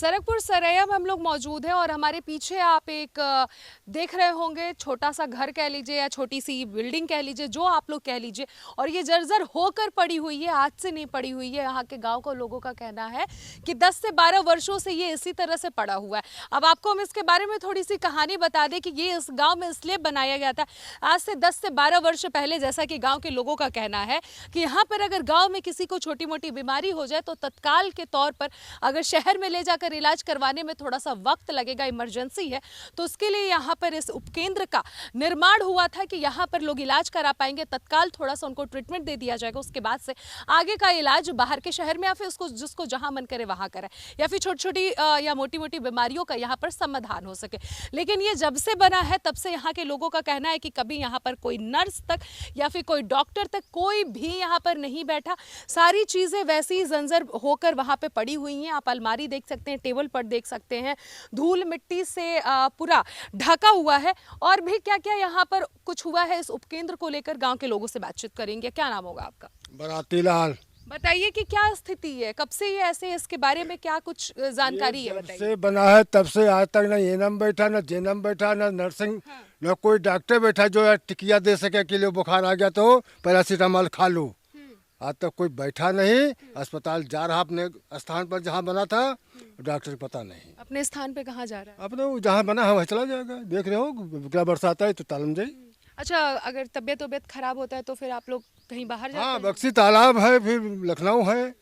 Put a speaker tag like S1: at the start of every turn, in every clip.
S1: सरकपुर सरैया में हम लोग मौजूद हैं और हमारे पीछे आप एक देख रहे होंगे छोटा सा घर कह लीजिए या छोटी सी बिल्डिंग कह लीजिए, जो आप लोग कह लीजिए, और ये जर्जर होकर पड़ी हुई है, आज से नहीं पड़ी हुई है। यहाँ के गांव को लोगों का कहना है कि 10 से 12 वर्षों से ये इसी तरह से पड़ा हुआ है। अब आपको हम इसके बारे में थोड़ी सी कहानी बता दें कि ये इस गाँव में इसलिए बनाया गया था आज से 10 से 12 वर्ष पहले, जैसा कि गाँव के लोगों का कहना है कि यहाँ पर अगर गाँव में किसी को छोटी मोटी बीमारी हो जाए तो तत्काल के तौर पर अगर शहर में ले जाकर इलाज करवाने में थोड़ा सा वक्त लगेगा, इमरजेंसी है, तो उसके लिए यहाँ पर इस उपकेंद्र का निर्माण हुआ था कि यहाँ पर लोग इलाज करा पाएंगे, तत्काल थोड़ा सा उनको ट्रीटमेंट दे दिया जाएगा, उसके बाद से आगे का इलाज बाहर के शहर में या फिर उसको जिसको जहाँ मन करे वहाँ करे, या फिर छोटी छोटी या मोटी मोटी बीमारियों का यहाँ पर समाधान हो सके। लेकिन ये जब से बना है तब से यहाँ के लोगों का कहना है कि कभी यहाँ पर कोई नर्स तक या फिर कोई डॉक्टर तक कोई भी यहाँ पर नहीं बैठा। सारी चीज़ें वैसी ही जंजर होकर वहाँ पे पड़ी हुई हैं। आप अलमारी देख सकते हैं, टेबल पर देख सकते हैं, धूल मिट्टी से पूरा ढका हुआ है। और भी क्या क्या यहाँ पर कुछ हुआ है इस उपकेंद्र को लेकर गांव के लोगों से बातचीत करेंगे। क्या नाम होगा आपका?
S2: बराती लाल।
S1: बताइए कि क्या स्थिति है, कब से ये ऐसे, इसके बारे में क्या कुछ जानकारी है बताइए।
S2: से बना है तब से आज तक न एनम बैठा, न जेनम बैठा, न नर्सिंग, न कोई डॉक्टर बैठा जो है टिकिया दे सके कि लो बुखार आ गया तो पैरासीटामोल खा लो। आज तक कोई बैठा नहीं। अस्पताल जा रहा अपने स्थान पर जहाँ बना था, डॉक्टर पता नहीं
S1: अपने स्थान पे कहाँ जा रहा है?
S2: अपने जहाँ बना है वहाँ चला जाएगा। देख रहे हो क्या बरसात है तो तालम जाए।
S1: अच्छा, अगर तबीयत खराब होता है तो फिर आप लोग कहीं बाहर जाते
S2: हाँ,
S1: हैं?
S2: बक्सी तालाब है, फिर लखनऊ है,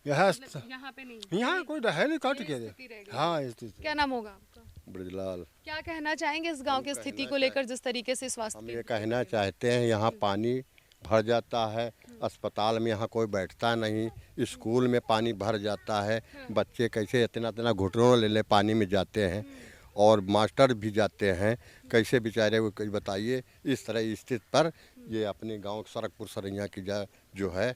S2: यहाँ
S1: यहाँ पे नहीं,
S2: यहाँ कोई है नहीं, काट के दे। हाँ,
S1: क्या नाम होगा आपका?
S3: ब्रजलाल।
S1: क्या कहना चाहेंगे इस गांव की स्थिति को लेकर, जिस तरीके से स्वास्थ्य
S3: हम ये कहना चाहते हैं, यहाँ पानी भर जाता है, अस्पताल में यहाँ कोई बैठता नहीं, स्कूल में पानी भर जाता है, बच्चे कैसे इतना इतना घुटनों ले पानी में जाते हैं और मास्टर भी जाते हैं, कैसे बेचारे वो बताइए। इस तरह स्थिति पर ये अपने गांव सरकपुर सरैया की जो है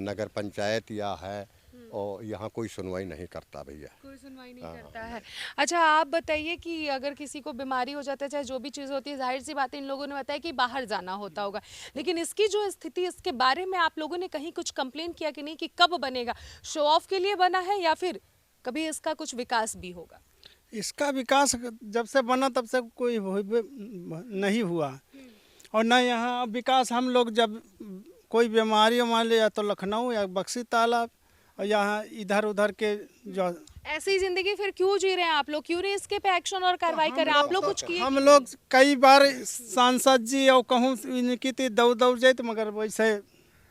S3: नगर पंचायत या है, और यहाँ कोई सुनवाई नहीं करता भैया,
S1: कोई सुनवाई नहीं करता है। अच्छा, आप बताइए कि अगर किसी को बीमारी हो जाता है, चाहे जो भी चीज़ होती है, जाहिर सी बात है इन लोगों ने बताया कि बाहर जाना होता होगा, लेकिन इसकी जो स्थिति, इसके बारे में आप लोगों ने कहीं कुछ कंप्लेन किया कि नहीं कि कब बनेगा? शो ऑफ के लिए बना है या फिर कभी इसका कुछ विकास भी होगा?
S4: इसका विकास जब से बना तब से कोई नहीं हुआ, और न यहाँ विकास। हम लोग जब कोई बीमारी उमारी या तो लखनऊ या बक्सी तालाब, और यहाँ इधर उधर के जो
S1: ऐसी जिंदगी फिर क्यों जी रहे हैं आप लोग? क्यों नहीं इसके पे एक्शन और कार्रवाई कर रहे हैं? आप लोग कुछ किए?
S4: हम लोग कई बार सांसद जी और कहूँ इनकी थी दौड़ जाए, तो मगर वैसे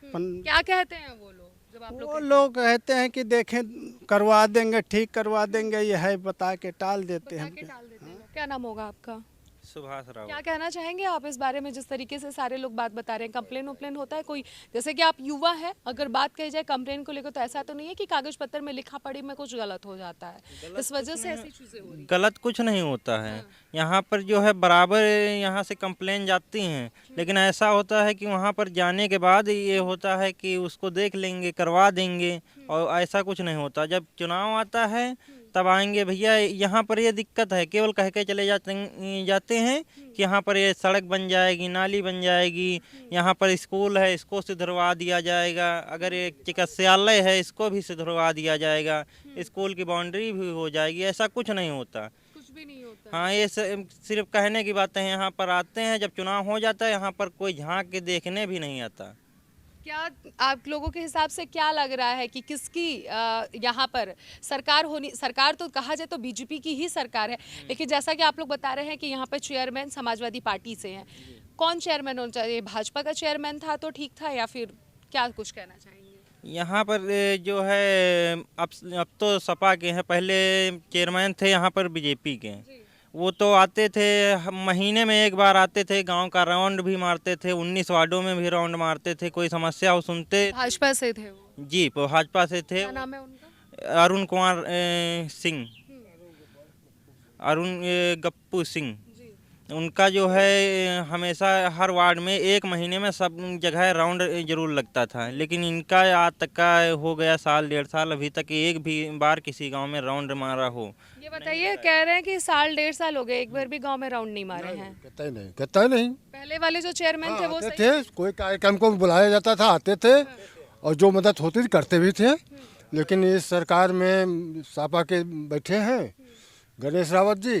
S1: क्या कहते हैं वो लोग जब आप
S4: वो लोग कहते हैं कि देखें करवा देंगे, ठीक करवा देंगे, ये है बता के टाल देते हैं।
S1: क्या नाम होगा आपका?
S5: सुभाष राव।
S1: क्या कहना चाहेंगे आप इस बारे में, जिस तरीके से सारे लोग बात बता रहे हैं? कंप्लेन उप्लेन होता है कोई? जैसे कि आप युवा है, अगर बात कही जाए कंप्लेन को लेकर, तो ऐसा तो नहीं है कि कागज पत्र में लिखा पढ़ी में कुछ गलत हो जाता है, इस वजह से ऐसी चीजें हो रही?
S5: गलत कुछ नहीं होता है, यहाँ पर जो है बराबर यहाँ से कंप्लेन जाती हैं, लेकिन ऐसा होता है कि वहाँ पर जाने के बाद ये होता है कि उसको देख लेंगे, करवा देंगे, और ऐसा कुछ नहीं होता। जब चुनाव आता है तब आएंगे भैया। यहाँ पर ये दिक्कत है, केवल कह के चले जाते हैं कि यहाँ पर ये सड़क बन जाएगी, नाली बन जाएगी, यहाँ पर स्कूल है इसको सुधरवा दिया जाएगा, अगर ये चिकित्सालय है इसको भी सुधरवा दिया जाएगा, स्कूल की बाउंड्री भी हो जाएगी। ऐसा कुछ नहीं होता,
S1: कुछ भी नहीं होता।
S5: हाँ, ये सिर्फ कहने की बातें हैं। यहाँ पर आते हैं, जब चुनाव हो जाता है यहाँ पर कोई झांक के देखने भी नहीं आता।
S1: क्या आप लोगों के हिसाब से क्या लग रहा है कि किसकी यहाँ पर सरकार होनी? सरकार तो कहा जाए तो बीजेपी की ही सरकार है, लेकिन जैसा कि आप लोग बता रहे हैं कि यहाँ पर चेयरमैन समाजवादी पार्टी से हैं, कौन चेयरमैन होना चाहिए? भाजपा का चेयरमैन था तो ठीक था, या फिर क्या कुछ कहना चाहेंगे?
S5: यहाँ पर जो है अब तो सपा के हैं, पहले चेयरमैन थे यहाँ पर बीजेपी के। वो तो आते थे, महीने में एक बार आते थे, गांव का राउंड भी मारते थे, 19 वार्डों में भी राउंड मारते थे, कोई समस्या हो सुनते।
S1: भाजपा से थे वो? जी,
S5: भाजपा से थे।
S1: क्या नाम है उनका?
S5: अरुण कुमार सिंह, अरुण गप्पू सिंह। उनका जो है हमेशा हर वार्ड में एक महीने में सब जगह राउंड जरूर लगता था, लेकिन इनका आज तक का हो गया साल डेढ़ साल, अभी तक एक भी बार किसी गांव में राउंड मारा हो।
S1: ये बताइए, कह रहे हैं कि साल डेढ़ साल हो गए, एक बार भी गांव में राउंड नहीं मारे हैं?
S2: कहता ही नहीं।
S1: पहले वाले जो चेयरमैन थे वो
S2: थे, कोई कार्यक्रम को बुलाया जाता था, आते थे, और जो मदद होती थी करते भी थे, लेकिन इस सरकार में सापा के बैठे हैं गणेश रावत जी,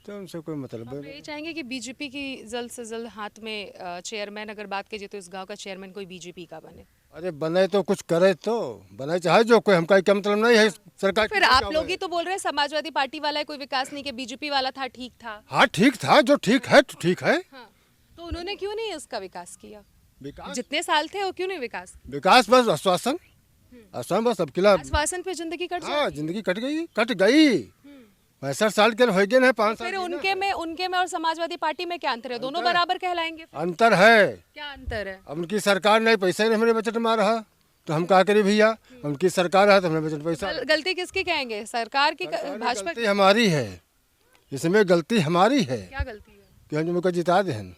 S2: तो उनसे कोई मतलब
S1: आप
S2: नहीं।
S1: यही चाहेंगे कि बीजेपी की जल्द से जल्द हाथ में चेयरमैन, अगर बात कीजिए तो इस गांव का चेयरमैन कोई बीजेपी का बने।
S2: अरे बने तो कुछ करे, तो बने चाहे जो कोई, हमका क्या मतलब नहीं है सरकार।
S1: फिर आप लोग ही तो बोल रहे हैं समाजवादी पार्टी वाला है, कोई विकास नहीं, कि बीजेपी वाला था ठीक था।
S2: हाँ ठीक था, जो ठीक है तो ठीक है।
S1: हाँ, तो उन्होंने क्यों नहीं इसका विकास किया?
S2: विकास
S1: जितने साल थे वो क्यों नहीं विकास?
S2: विकास बस आश्वासन, आश्वासन बस अब किला।
S1: आश्वासन पे जिंदगी कट
S2: हाँ
S1: जाती।
S2: जिंदगी कट गई, कट गई। 65 साल के हो गए हैं, 5 साल
S1: फिर उनके में और समाजवादी पार्टी में क्या अंतर है? दोनों बराबर कहलाएंगे?
S2: अंतर है।
S1: क्या अंतर है?
S2: अब उनकी सरकार नहीं, पैसे नहीं हमारे बजट में आ रहा, तो हम क्या करें भैया? उनकी सरकार है तो हमें बजट पैसा।
S1: गलती किसकी कहेंगे, सरकार की, भाजपा की?
S2: गलती हमारी है, इसमें गलती हमारी है
S1: क्या गलती है?
S2: कि हम उनको जिता दें।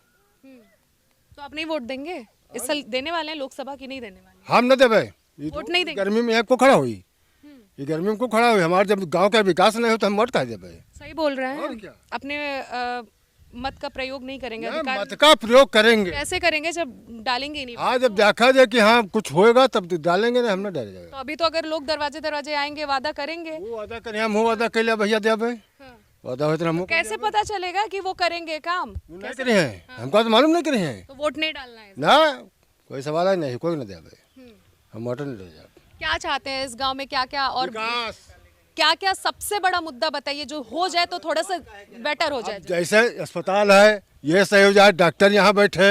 S1: तो आप नहीं वोट देंगे इस साल? देने वाले हैं लोकसभा की नहीं देने वाले?
S2: हम न देवे, ये
S1: वोट नहीं देंगे?
S2: गर्मी में यहाँ को खड़ा हुई, ये गर्मी में को खड़ा हुई। हमारे जब गांव का विकास नहीं हो तो हम वोट कह देवे।
S1: सही बोल रहे
S2: और
S1: हैं।
S2: क्या?
S1: अपने मत का प्रयोग नहीं करेंगे,
S2: ना,
S1: अधिकार
S2: मत का प्रयोग करेंगे।
S1: कैसे करेंगे जब डालेंगे ही नहीं?
S2: हाँ जब देखा जाए कि हाँ कुछ होएगा तब तो डालेंगे, ना हम ना डाले जाएगा।
S1: तो अभी तो अगर लोग दरवाजे दरवाजे आएंगे, वादा करेंगे,
S2: वो वादा करें, हम वो वादा कर लिया भैया देवे,
S1: हाँ।
S2: वादा हो तो हम
S1: कैसे पता चलेगा कि वो करेंगे काम?
S2: नहीं करे हैं, हमको तो मालूम नहीं करे हैं
S1: तो वोट नहीं डालना है।
S2: ना, कोई सवाल ही नहीं, कोई ना देवे, हम वोट नहीं ले जाए।
S1: क्या चाहते हैं इस गांव में, क्या क्या और
S2: विकास
S1: क्या क्या सबसे बड़ा मुद्दा बताइए जो हो जाए तो थोड़ा सा बेटर हो जाए?
S2: जैसे अस्पताल है ये सही हो जाए, डॉक्टर यहाँ बैठे,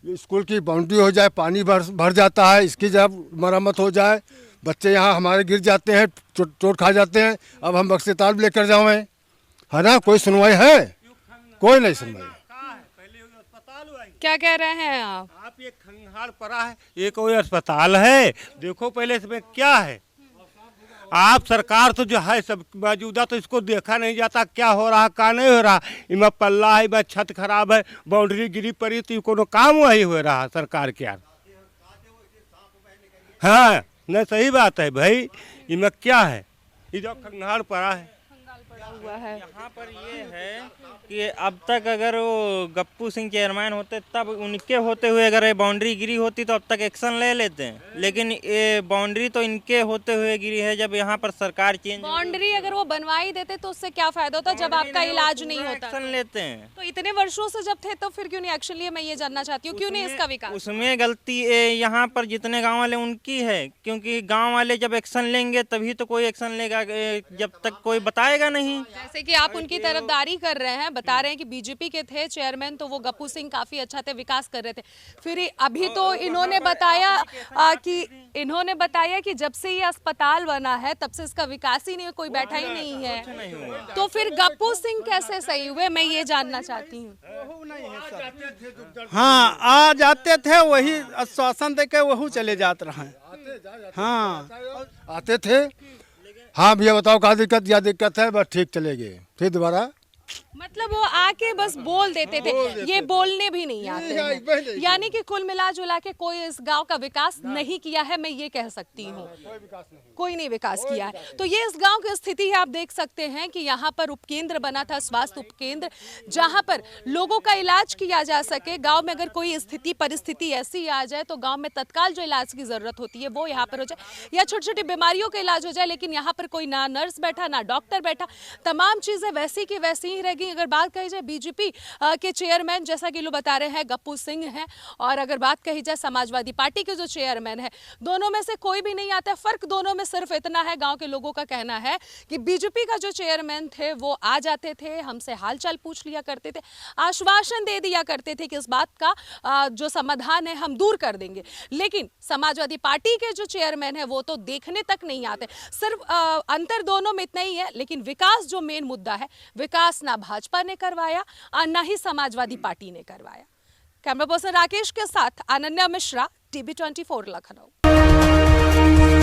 S2: स्कूल की बाउंड्री हो जाए, पानी भर जाता है, इसकी जब मरम्मत हो जाए, बच्चे यहाँ हमारे गिर जाते हैं, चोट खा जाते हैं, अब हम अस्पताल लेकर जाओ, है ना? कोई सुनवाई है? कोई नहीं सुनवाई।
S1: क्या कह रहे हैं आप?
S6: आप ये खंगाल पड़ा है, ये कोई अस्पताल है? देखो पहले इसमें क्या है। आप सरकार तो जो है सब मौजूदा, तो इसको देखा नहीं जाता क्या हो रहा क्या नहीं हो रहा। इमा पल्ला है, इमा छत खराब है, बाउंड्री गिरी पड़ी, तो कोनो काम वही हो रहा सरकार के यार। हाँ नहीं सही बात है भाई, इमा क्या है, ये जो खंगाल पड़ा है।
S1: हुआ है
S5: यहाँ पर ये है कि अब तक अगर वो गप्पू सिंह चेयरमैन होते तब उनके होते हुए अगर ये बाउंड्री गिरी होती तो अब तक एक्शन ले लेते हैं, लेकिन ये बाउंड्री तो इनके होते हुए गिरी है। जब यहाँ पर सरकार चेंज,
S1: बाउंड्री अगर वो बनवाई देते तो उससे क्या फायदा होता जब आपका इलाज नहीं होता?
S5: एक्शन लेते हैं।
S1: तो इतने वर्षों से जब थे तो फिर क्यों नहीं एक्शन लिया? मैं ये जानना चाहती हूँ, क्यों नहीं इसका विकास?
S5: उसमें गलती यहाँ पर जितने गांव वाले उनकी है, क्योंकि गांव वाले जब एक्शन लेंगे तभी तो कोई एक्शन लेगा, जब तक कोई बताएगा नहीं।
S1: जैसे कि आप उनकी तरफदारी कर रहे हैं, बता रहे हैं कि बीजेपी के थे चेयरमैन तो वो गप्पू सिंह काफी अच्छा थे, विकास कर रहे थे। फिर अभी तो इन्होंने बताया कि जब से ये अस्पताल बना है तब से इसका विकास ही नहीं, कोई बैठा ही नहीं है। तो फिर गप्पू सिंह कैसे सही हुए, मैं ये जानना चाहती हूँ।
S4: हाँ आ जाते थे, वही आश्वासन दे के वही चले जाते रहे। हाँ
S2: आते थे, हाँ भैया बताओ क्या दिक्कत, या दिक्कत है, बस ठीक चले गए, फिर दोबारा
S1: मतलब वो आके बस बोल देते थे, ये बोलने भी नहीं आते हैं। यानी कि कुल मिला जुला के कोई इस गांव का विकास नहीं किया है, मैं ये कह सकती हूँ। कोई नहीं विकास किया है। तो ये इस गांव की स्थिति है। आप देख सकते हैं कि यहाँ पर उपकेंद्र बना था, स्वास्थ्य उपकेंद्र, जहाँ पर लोगों का इलाज किया जा सके। गांव में अगर कोई स्थिति परिस्थिति ऐसी आ जाए तो गांव में तत्काल जो इलाज की जरूरत होती है वो यहाँ पर हो जाए, या छोटी छोटी बीमारियों का इलाज हो जाए। लेकिन यहाँ पर कोई ना नर्स बैठा ना डॉक्टर बैठा, तमाम चीजें वैसी की वैसी ही रह गई। अगर बात कही जाए बीजेपी के चेयरमैन, जैसा कि लोग बता रहे हैं गप्पू सिंह हैं, और अगर बात कही जाए समाजवादी पार्टी के जो चेयरमैन है, दोनों में से कोई भी नहीं आता। फर्क दोनों में सिर्फ इतना है, गांव के लोगों का कहना है कि बीजेपी का जो चेयरमैन थे वो आ जाते थे, हमसे हालचाल पूछ लिया करते थे, आश्वासन दे दिया करते थे कि इस बात का जो समाधान है हम दूर कर देंगे। लेकिन समाजवादी पार्टी के जो चेयरमैन है वो तो देखने तक नहीं आते। सिर्फ अंतर दोनों में इतना ही है, लेकिन विकास जो मेन मुद्दा है, विकास ना भाजपा ने करवाया और ना ही समाजवादी पार्टी ने करवाया। कैमरा पर्सन राकेश के साथ अनन्या मिश्रा, टीवी 24 लखनऊ।